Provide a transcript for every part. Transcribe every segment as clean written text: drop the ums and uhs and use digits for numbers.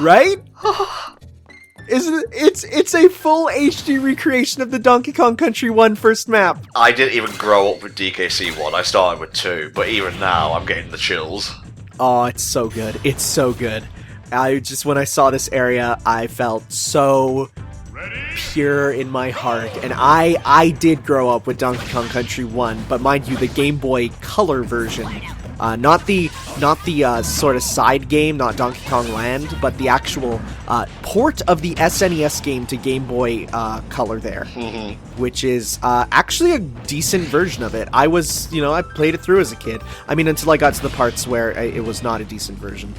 Right? It's a full HD recreation of the Donkey Kong Country 1 first map. I didn't even grow up with DKC 1, I started with 2, but even now I'm getting the chills. Oh, it's so good. It's so good. When I saw this area, I felt so pure in my heart. And I did grow up with Donkey Kong Country 1, but mind you, the Game Boy Color version. Not the sort of side game, not Donkey Kong Land, but the actual port of the SNES game to Game Boy Color there, which is actually a decent version of it. I played it through as a kid. I mean, until I got to the parts where it was not a decent version.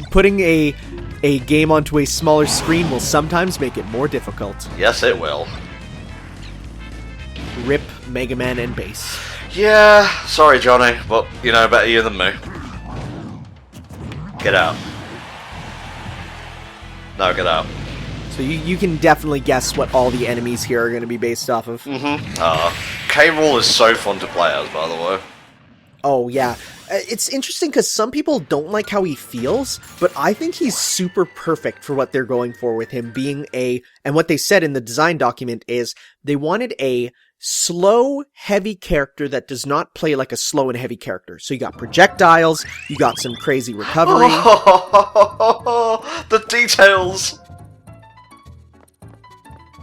Putting a game onto a smaller screen will sometimes make it more difficult. Yes, it will. Rip Mega Man and Bass. Yeah, sorry Johnny, but you know better you than me. Get out. No, get out. So you can definitely guess what all the enemies here are going to be based off of. K-Rool is so fun to play as, by the way. Oh, yeah. It's interesting because some people don't like how he feels, but I think he's super perfect for what they're going for with him being and what they said in the design document is they wanted a slow, heavy character that does not play like a slow and heavy character. So you got projectiles, you got some crazy recovery. The details!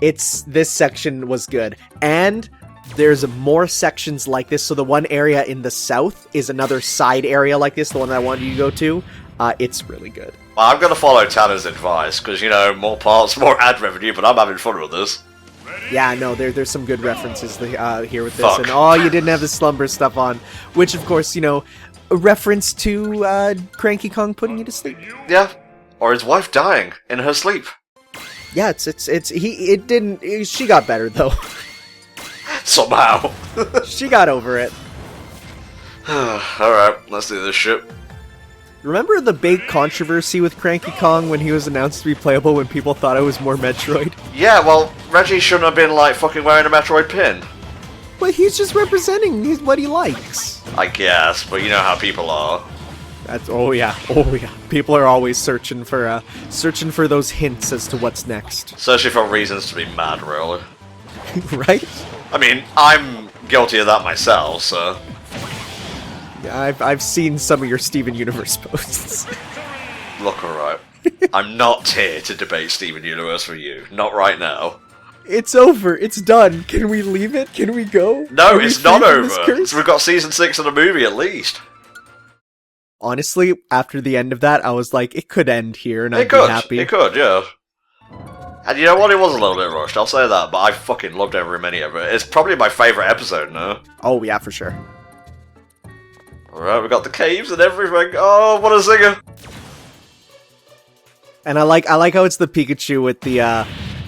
This section was good. And there's more sections like this. So the one area in the south is another side area like this, the one that I wanted you to go to. It's really good. Well, I'm going to follow Tanner's advice, because, more parts, more ad revenue, but I'm having fun with this. Yeah, no, there's some good references here with this. Fuck. And you didn't have the slumber stuff on, which of course, a reference to Cranky Kong putting you to sleep. Yeah, or his wife dying in her sleep. Yeah, she got better though. Somehow. She got over it. Alright, let's do this shit. Remember the big controversy with Cranky Kong when he was announced to be playable when people thought it was more Metroid? Yeah, well, Reggie shouldn't have been, fucking wearing a Metroid pin. But he's just representing what he likes. I guess, but you know how people are. Oh yeah. People are always searching for those hints as to what's next. Searching for reasons to be mad, really. Right? I mean, I'm guilty of that myself, so... I've seen some of your Steven Universe posts. Look, alright. I'm not here to debate Steven Universe with you. Not right now. It's over. It's done. Can we leave it? Can we go? No, it's not over. So we've got season 6 of the movie at least. Honestly, after the end of that, I was like, it could end here, and I'd be happy. It could, yeah. And you know what? It was a little bit rushed, I'll say that, but I fucking loved every minute of it. It's probably my favourite episode now. Oh, yeah, for sure. Alright, we got the caves and everything. Oh, what a zinger! And I like how it's the Pikachu with the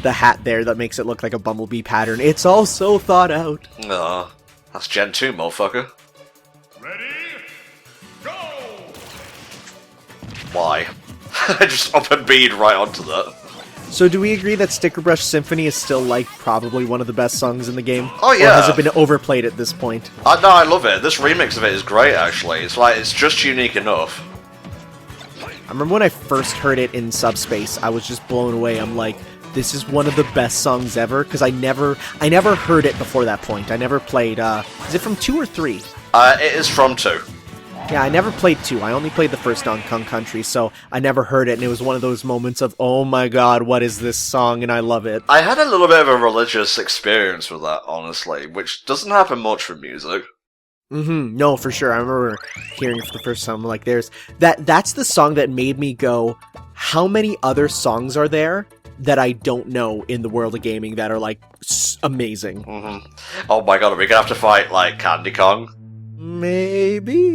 hat there that makes it look like a bumblebee pattern. It's all so thought out. Aw, that's Gen 2, motherfucker. Ready? Go! Why? I just up and bead right onto that. So do we agree that Sticker Brush Symphony is still, probably one of the best songs in the game? Oh, yeah. Or has it been overplayed at this point? No, I love it. This remix of it is great, actually. It's just unique enough. I remember when I first heard it in Subspace, I was just blown away. I'm like, this is one of the best songs ever, because I never heard it before that point. I never played, is it from 2 or 3? It is from 2. Yeah, I never played 2. I only played the first Donkey Kong Country, so I never heard it, and it was one of those moments of, oh my god, what is this song, and I love it. I had a little bit of a religious experience with that, honestly, which doesn't happen much for music. No, for sure. I remember hearing it for the first time, like, that's the song that made me go, how many other songs are there that I don't know in the world of gaming that are, amazing? Oh my god, are we gonna have to fight, Candy Kong? Maybe.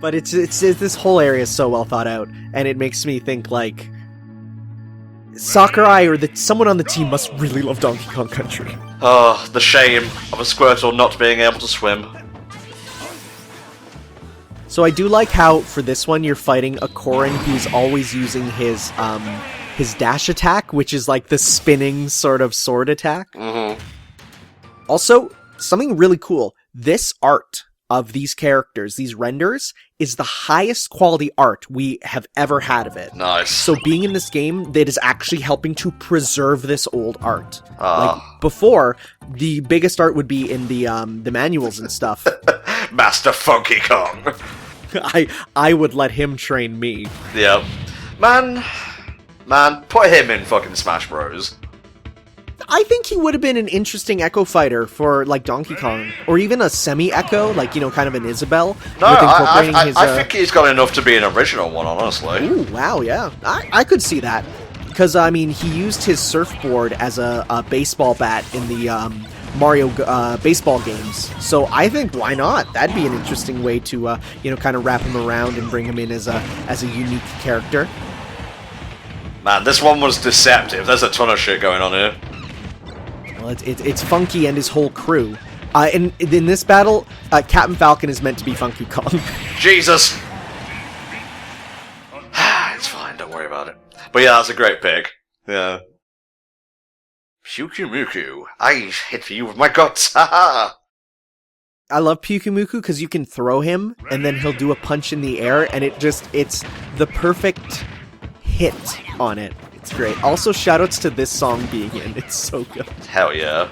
But it's this whole area is so well thought out, and it makes me think, Sakurai or someone on the team must really love Donkey Kong Country. Oh, the shame of a Squirtle not being able to swim. So I do like how, for this one, you're fighting a Corrin who's always using his dash attack, which is the spinning sort of sword attack. Also, something really cool. This art of these characters, these renders, is the highest quality art we have ever had of it. Nice. So being in this game, that is actually helping to preserve this old art. Ah. Like before, the biggest art would be in the manuals and stuff. Master Funky Kong. I would let him train me. Yep. Man, put him in fucking Smash Bros. I think he would have been an interesting Echo fighter for, like, Donkey Kong. Or even a semi-Echo, like, you know, kind of an Isabelle. No, I think he's got enough to be an original one, honestly. Ooh, wow, yeah. I could see that. Because, I mean, he used his surfboard as a baseball bat in the Mario baseball games. So I think, why not? That'd be an interesting way to, you know, kind of wrap him around and bring him in as a unique character. Man, this one was deceptive. There's a ton of shit going on here. Well, it's Funky and his whole crew. In this battle, Captain Falcon is meant to be Funky Kong. Jesus! It's fine, don't worry about it. But yeah, that's a great pick. Yeah. Pyukumuku, I hit you with my guts, haha! I love Pyukumuku because you can throw him, and then he'll do a punch in the air, and it's the perfect hit on it. It's great. Also, shoutouts to this song being in. It's so good. Hell yeah.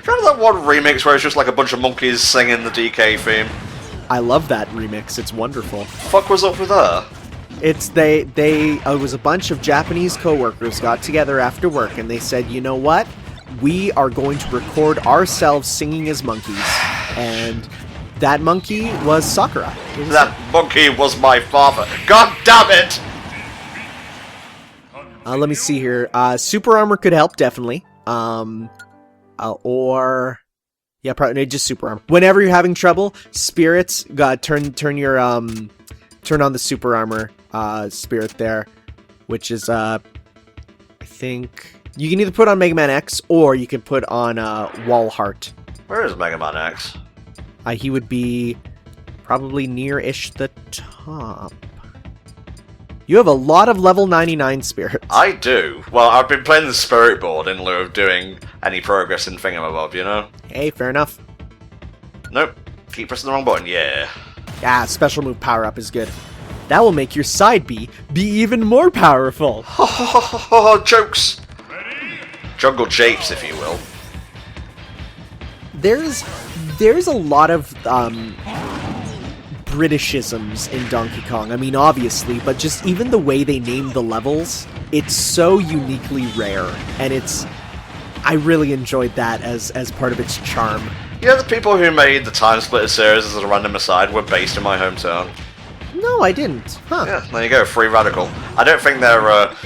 Remember that one remix where it's just like a bunch of monkeys singing the DK theme? I love that remix. It's wonderful. Fuck was up with that? It was a bunch of Japanese coworkers got together after work, and they said, you know what? We are going to record ourselves singing as monkeys. And that monkey was Sakura. That monkey was my father. God damn it! Let me see here. Super Armor could help, definitely. Or... Yeah, probably just Super Armor. Whenever you're having trouble, spirits, turn on the Super Armor spirit there, which is, I think... You can either put on Mega Man X, or you can put on Walhart. Where is Mega Man X? He would be probably near-ish the top. You have a lot of level 99 spirits. I do. Well, I've been playing the spirit board in lieu of doing any progress in Thingamabob, you know? Hey, fair enough. Nope. Keep pressing the wrong button, yeah. Yeah, special move power-up is good. That will make your side B be even more powerful. Ho ho ho ho ho, jokes! Jungle japes, if you will. There's a lot of Britishisms in Donkey Kong. I mean, obviously, but just even the way they name the levels, it's so uniquely rare, and I really enjoyed that as part of its charm. You know, the people who made the Time Splitter series as a random aside were based in my hometown. No, I didn't. Huh. Yeah, there you go, Free Radical. I don't think they're a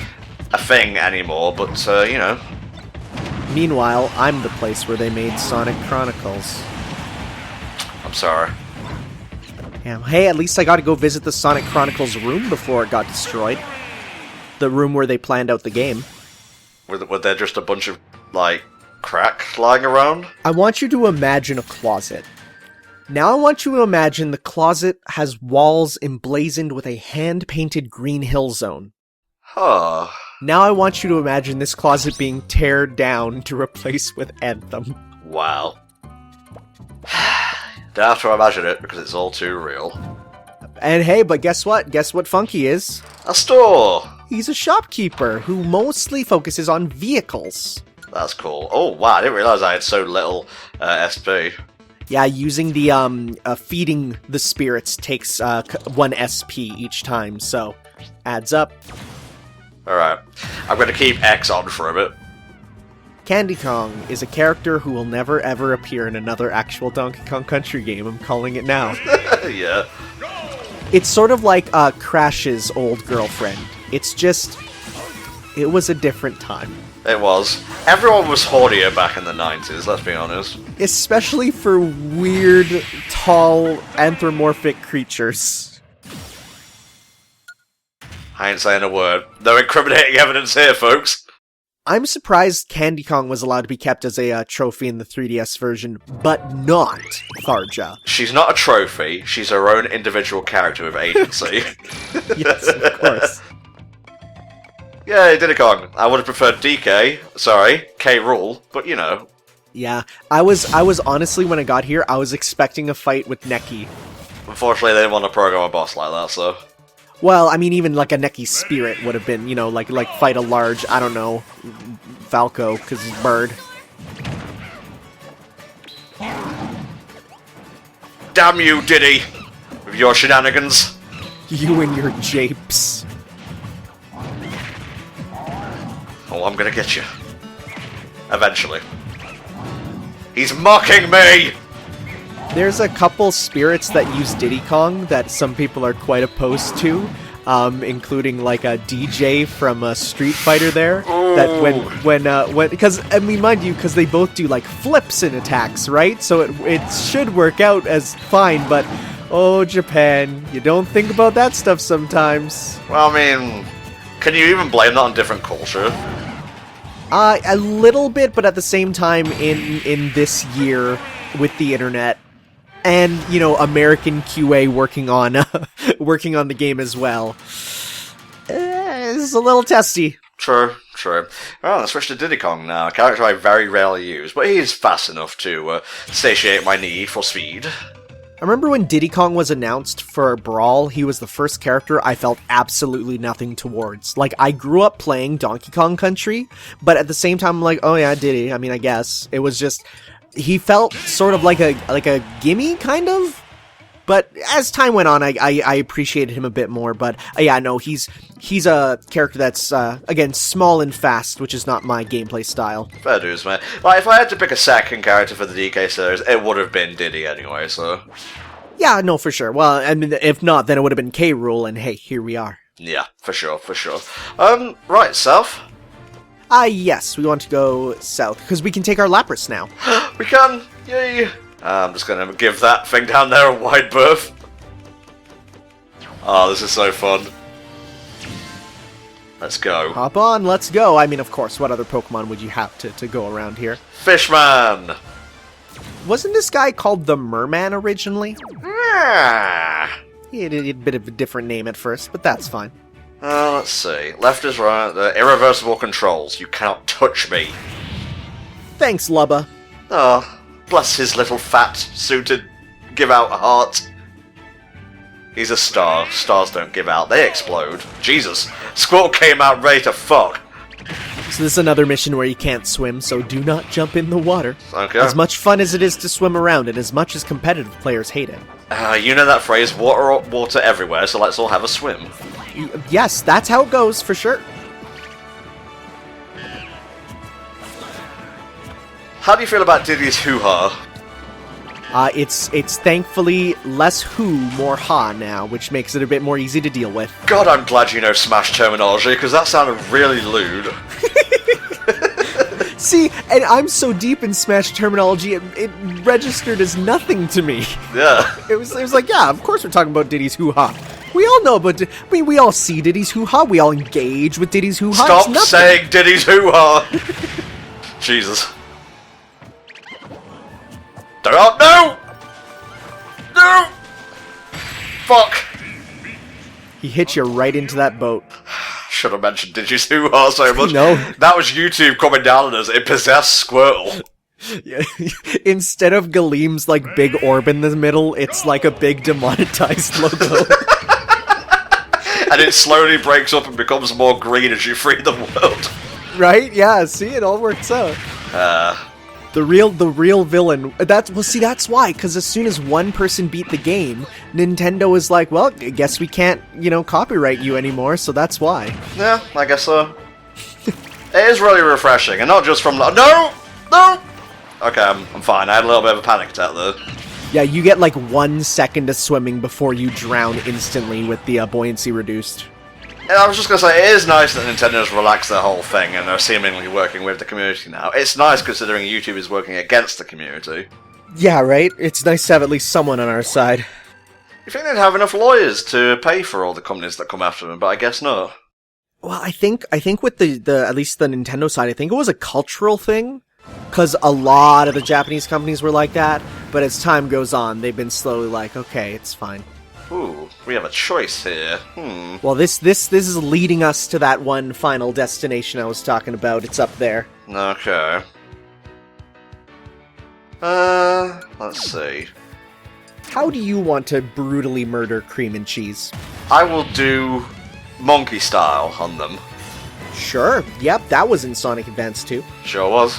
thing anymore, but, you know. Meanwhile, I'm the place where they made Sonic Chronicles. I'm sorry. Yeah, hey, at least I got to go visit the Sonic Chronicles room before it got destroyed. The room where they planned out the game. Were there just a bunch of, like, crack lying around? I want you to imagine a closet. Now I want you to imagine the closet has walls emblazoned with a hand-painted green hill zone. Huh. Now I want you to imagine this closet being teared down to replace with Anthem. Wow. Don't have to imagine it, because it's all too real. And hey, but guess what? Guess what Funky is? A store! He's a shopkeeper who mostly focuses on vehicles. That's cool. Oh, wow, I didn't realize I had so little SP. Yeah, using the, feeding the spirits takes, 1 SP each time, so adds up. Alright, I'm gonna keep X on for a bit. Candy Kong is a character who will never ever appear in another actual Donkey Kong Country game, I'm calling it now. Yeah. It's sort of like, Crash's old girlfriend. It's just... It was a different time. It was. Everyone was hornier back in the 90s, let's be honest. Especially for weird, tall, anthropomorphic creatures. I ain't saying a word. No incriminating evidence here, folks. I'm surprised Candy Kong was allowed to be kept as a trophy in the 3DS version, but not Tharja. She's not a trophy, she's her own individual character with agency. Yes, of course. Yay, Diddy Kong. I would have preferred DK, sorry, K. Rool, but you know. Yeah, I was honestly, when I got here, I was expecting a fight with Neki. Unfortunately, they didn't want to program a boss like that, so... Well, I mean, even like a Neki spirit would have been, you know, like fight a large, I don't know, Falco, because he's bird. Damn you, Diddy! With your shenanigans. You and your japes. Oh, I'm gonna get you. Eventually. He's mocking me! There's a couple spirits that use Diddy Kong that some people are quite opposed to, including like a DJ from Street Fighter there. Ooh. That because I mean, mind you, because they both do like flips in attacks, right? So it should work out as fine, but oh, Japan, you don't think about that stuff sometimes. Well, I mean, can you even blame that on different culture? A little bit, but at the same time, in this year with the internet and, you know, American QA working on the game as well, it's a little testy. True. Well, let's switch to Diddy Kong now, a character I very rarely use, but he's fast enough to satiate my need for speed. I remember when Diddy Kong was announced for Brawl, he was the first character I felt absolutely nothing towards. Like, I grew up playing Donkey Kong Country, but at the same time, I'm like, oh yeah, Diddy, I mean, I guess. It was just, he felt sort of like a gimme, kind of? But as time went on, I appreciated him a bit more, but yeah, no, he's a character that's, again, small and fast, which is not my gameplay style. Fair dues, man. Well, if I had to pick a second character for the DK series, it would have been Diddy anyway, so... Yeah, no, for sure. Well, I mean, if not, then it would have been K. Rool, and hey, here we are. Yeah, for sure. Right, south? Yes, we want to go south, because we can take our Lapras now. We can! Yay! I'm just gonna give that thing down there a wide berth. Oh, this is so fun. Let's go. Hop on, let's go. I mean, of course, what other Pokemon would you have to go around here? Fishman! Wasn't this guy called the Merman originally? Ah. He had a bit of a different name at first, but that's fine. Let's see. Left is right. The irreversible controls. You cannot touch me. Thanks, Lubba. Oh, bless his little fat suit to give out a heart. He's a star. Stars don't give out. They explode. Jesus. Squirtle came out ready to fuck. So this is another mission where you can't swim, so do not jump in the water. Okay. As much fun as it is to swim around, and as much as competitive players hate it. You know that phrase, water everywhere, so let's all have a swim. Yes, that's how it goes, for sure. How do you feel about Diddy's hoo-ha? It's thankfully less who, more ha now, which makes it a bit more easy to deal with. God, I'm glad you know Smash terminology, because that sounded really lewd. See, and I'm so deep in Smash terminology, it registered as nothing to me. Yeah. It was like, yeah, of course we're talking about Diddy's hoo-ha. We all know about, we all see Diddy's hoo-ha, we all engage with Diddy's hoo-ha. Stop saying Diddy's hoo-ha! Jesus. No! No! Fuck! He hit you right into that boat. Should have mentioned Diddy's hoo-ha so much. No. That was YouTube coming down on us. It possessed Squirtle. Yeah. Instead of Galeem's like big orb in the middle, it's like a big demonetized logo. And it slowly breaks up and becomes more green as you free the world. Right? Yeah, see, it all works out. The real villain. That's why, because as soon as one person beat the game, Nintendo is like, well, I guess we can't, copyright you anymore, so that's why. Yeah, I guess so. It is really refreshing, and not just from... No! Okay, I'm fine. I had a little bit of a panic attack there. Yeah, you get like 1 second of swimming before you drown instantly with the buoyancy reduced. And I was just going to say, it is nice that Nintendo's relaxed their whole thing and are seemingly working with the community now. It's nice considering YouTube is working against the community. Yeah, right? It's nice to have at least someone on our side. You think they'd have enough lawyers to pay for all the companies that come after them, but I guess not. Well, I think with the at least the Nintendo side, I think it was a cultural thing. Because a lot of the Japanese companies were like that, but as time goes on, they've been slowly like, okay, it's fine. Ooh, we have a choice here. Well, this is leading us to that one final destination I was talking about. It's up there. Okay. Let's see. How do you want to brutally murder cream and cheese? I will do monkey style on them. Sure, yep, that was in Sonic Advance 2. Sure was.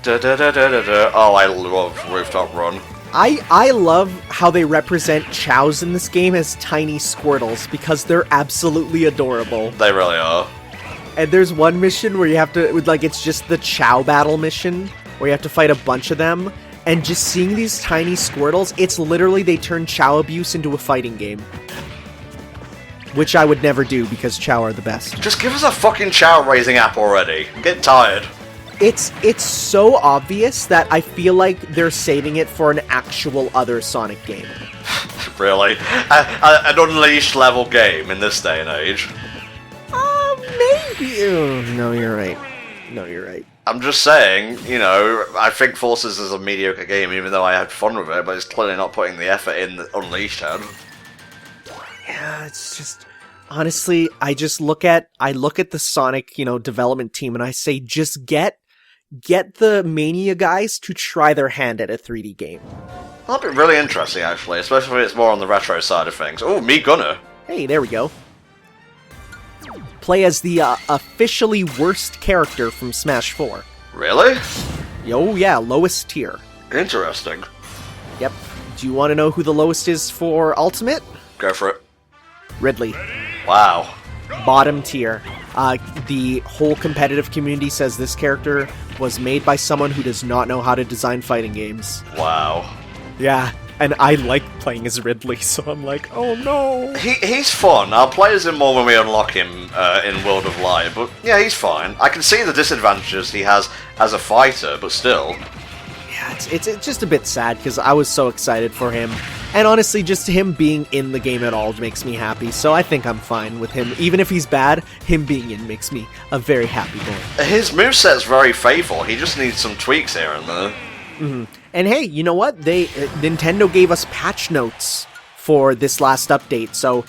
Oh, I love Rooftop Run. I love how they represent Chows in this game as tiny Squirtles, because they're absolutely adorable. They really are. And there's one mission where you have to, like, it's just the Chow battle mission, where you have to fight a bunch of them, and just seeing these tiny Squirtles, it's literally they turn Chow abuse into a fighting game. Which I would never do, because Chow are the best. Just give us a fucking Chow raising app already. I'm getting tired. It's so obvious that I feel like they're saving it for an actual other Sonic game. Really? An Unleashed level game in this day and age? Maybe. Oh, no, you're right. No, you're right. I'm just saying, you know, I think Forces is a mediocre game, even though I had fun with it, but it's clearly not putting the effort in that Unleashed had. Yeah, it's just... Honestly, I look at the Sonic, development team, and I say, just get the Mania guys to try their hand at a 3D game. That'd be really interesting, actually, especially if it's more on the retro side of things. Oh, me Gunner. Hey, there we go. Play as the officially worst character from Smash 4. Really? Oh yeah, lowest tier. Interesting. Yep. Do you want to know who the lowest is for Ultimate? Go for it. Ridley. Wow. Bottom tier. The whole competitive community says this character was made by someone who does not know how to design fighting games. Wow. Yeah, and I like playing as Ridley, so I'm like, oh no. He's fun. I'll play as him more when we unlock him in World of Light, but yeah, he's fine. I can see the disadvantages he has as a fighter, but still. Yeah, it's just a bit sad, because I was so excited for him. And honestly, just him being in the game at all makes me happy, so I think I'm fine with him. Even if he's bad, him being in makes me a very happy boy. His moveset's very faithful, he just needs some tweaks here and there. Mm-hmm. And hey, you know what? Nintendo gave us patch notes for this last update, so